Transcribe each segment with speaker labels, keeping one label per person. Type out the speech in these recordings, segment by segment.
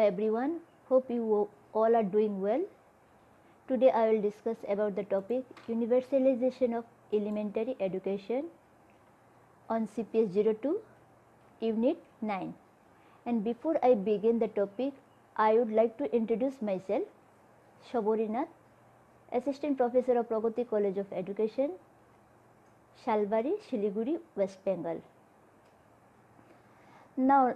Speaker 1: everyone, hope you all are doing well. Today I will discuss about the topic Universalization of Elementary Education on CPS 02 Unit 9. And before I begin the topic, I would like to introduce myself, Shabaree Nath, Assistant Professor of Pragati College of Education, Salbari, Siliguri, West Bengal. Now,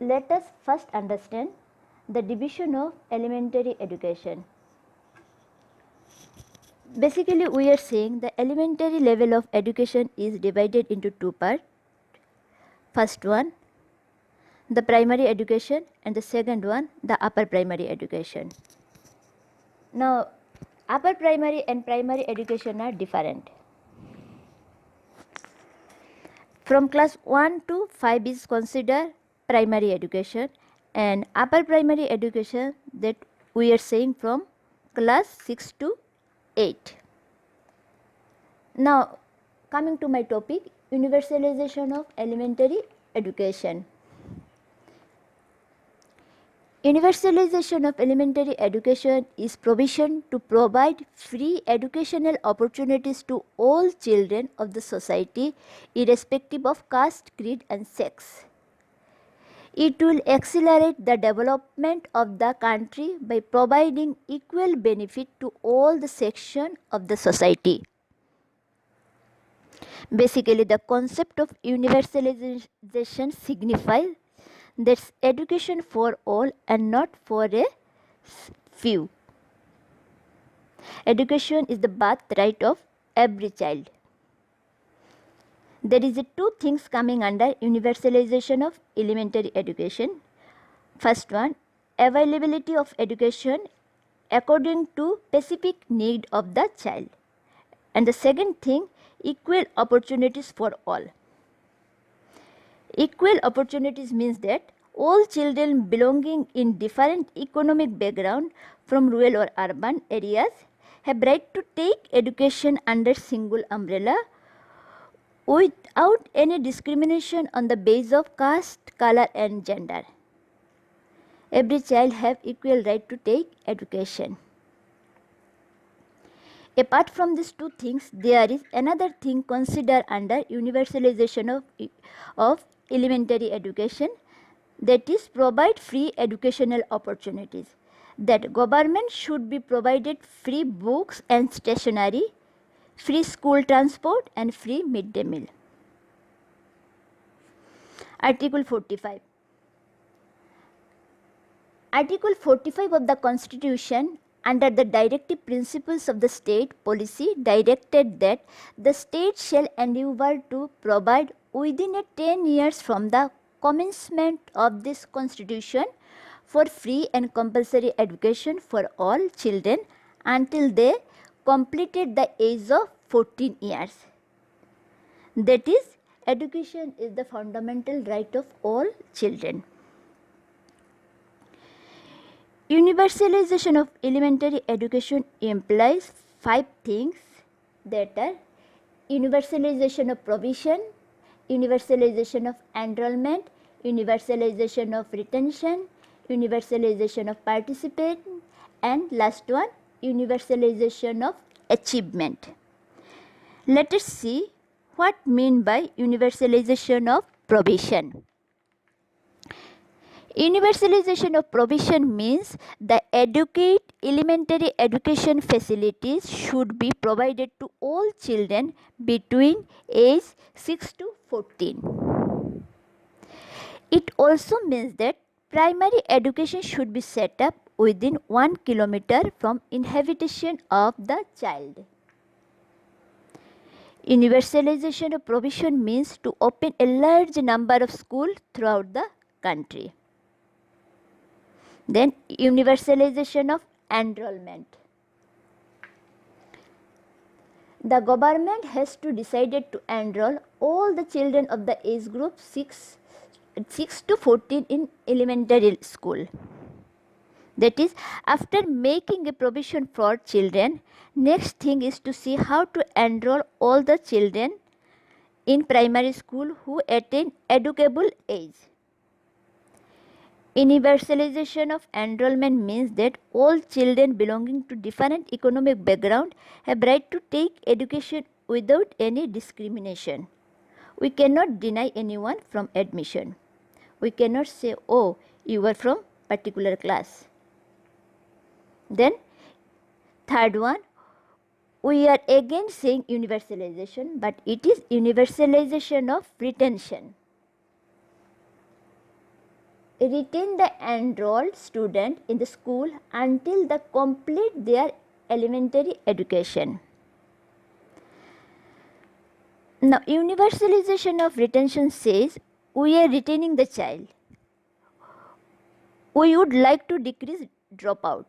Speaker 1: let us first understand the division of elementary education. Basically, we are saying the elementary level of education is divided into two parts. First one, the primary education, and the second one, the upper primary education. Now, upper primary and primary education are different. From class 1 to 5 is considered primary education, and upper primary education that we are saying from class 6 to 8. Now, coming to my topic, universalization of elementary education. Universalization of elementary education is provision to provide free educational opportunities to all children of the society, irrespective of caste, creed, and sex. It will accelerate the development of the country by providing equal benefit to all the sections of the society. Basically, the concept of universalization signifies that's education for all and not for a few. Education is the birthright of every child. There is two things coming under universalization of elementary education. First one, availability of education according to specific need of the child. And the second thing, equal opportunities for all. Equal opportunities means that all children belonging in different economic background from rural or urban areas have right to take education under single umbrella without any discrimination on the basis of caste, color and gender. Every child have equal right to take education. Apart from these two things, there is another thing considered under universalization of elementary education, that is provide free educational opportunities. That government should be provided free books and stationery, free school transport and free midday meal. Article 45. Article 45 of the Constitution, under the directive principles of the state policy, directed that the state shall endeavour to provide within 10 years from the commencement of this Constitution for free and compulsory education for all children until they completed the age of 14 years. That is, education is the fundamental right of all children. Universalization of elementary education implies 5 things, that are universalization of provision, universalization of enrollment, universalization of retention, universalization of participation, and last one, universalization of achievement. Let us see what mean by universalization of provision. Universalization of provision means the elementary education facilities should be provided to all children between age 6 to 14. It also means that primary education should be set up within 1 kilometer from inhabitation of the child. Universalization of provision means to open a large number of schools throughout the country. Then universalization of enrollment. The government has to decide to enroll all the children of the age group 6 to 14 in elementary school. That is, after making a provision for children, next thing is to see how to enroll all the children in primary school who attain educable age. Universalization of enrollment means that all children belonging to different economic background have right to take education without any discrimination. We cannot deny anyone from admission. We cannot say, oh, you are from particular class. Then, third one, we are again saying universalization, but it is universalization of retention. Retain the enrolled student in the school until they complete their elementary education. Now, universalization of retention says we are retaining the child. We would like to decrease dropout.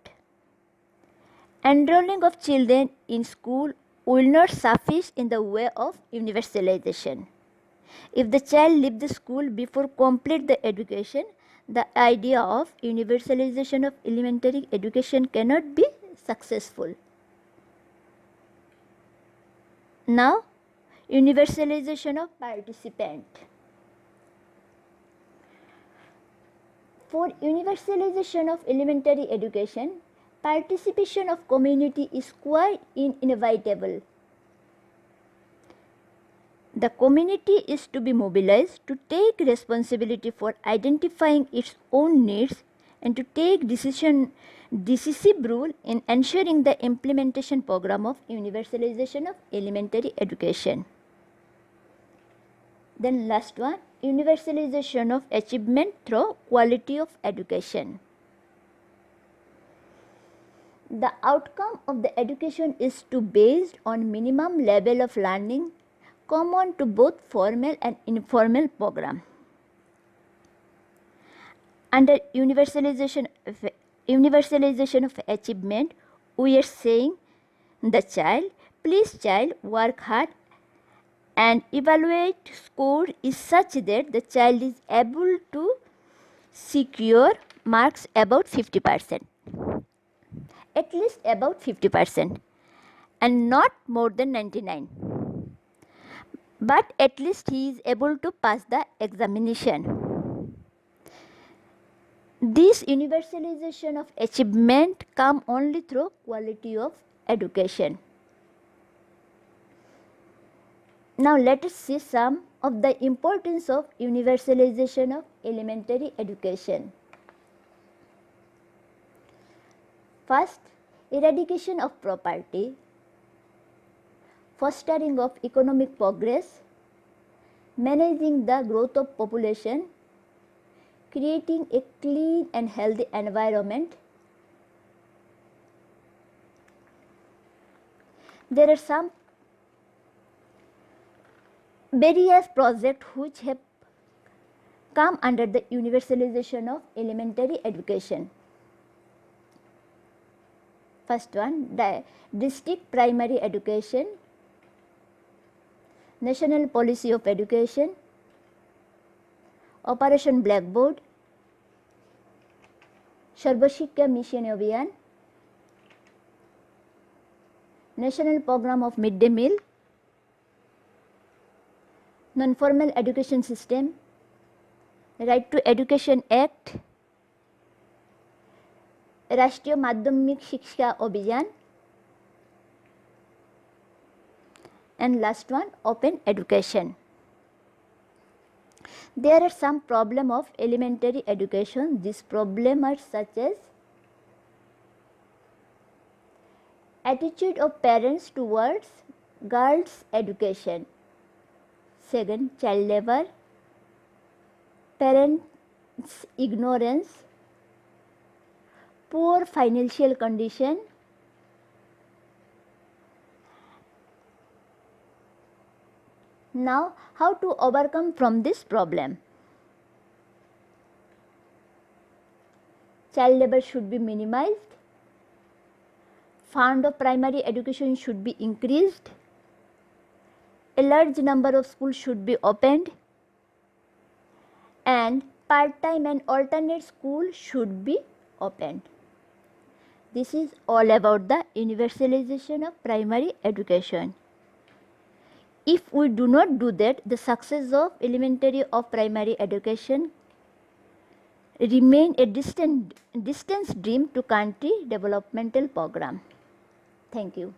Speaker 1: Enrolling of children in school will not suffice in the way of universalization. If the child leaves the school before complete the education, the idea of universalization of elementary education cannot be successful. Now, universalization of participant. For universalization of elementary education, participation of community is quite inevitable. The community is to be mobilized to take responsibility for identifying its own needs and to take decisive role in ensuring the implementation program of universalization of elementary education. Then last one, universalization of achievement through quality of education. The outcome of the education is to based on minimum level of learning common to both formal and informal program. Under universalization of achievement, we are saying the child, please child work hard and evaluate score is such that the child is able to secure marks about 50%, at least about 50%, and not more than 99. But at least he is able to pass the examination. This universalization of achievement come only through quality of education. Now let us see some of the importance of universalization of elementary education. First, eradication of poverty, fostering of economic progress, managing the growth of population, creating a clean and healthy environment. There are some various projects which have come under the universalization of elementary education. First one, district primary education, national policy of education, Operation Blackboard, Sarvashikya Mission Abhiyan, National Program of Midday Meal, Non-Formal Education System, Right to Education Act, राष्ट्रीय माध्यमिक शिक्षा अभियान, and last one, open education. There are some problem of elementary education. These problems are such as attitude of parents towards girls' education. Second, child labor, parents' ignorance, poor financial condition, now how to overcome from this problem? Child labor should be minimized, fund of primary education should be increased, a large number of schools should be opened, and part-time and alternate school should be opened. This is all about the universalization of primary education. If we do not do that, the success of elementary or primary education remain a distant dream to country developmental program. Thank you.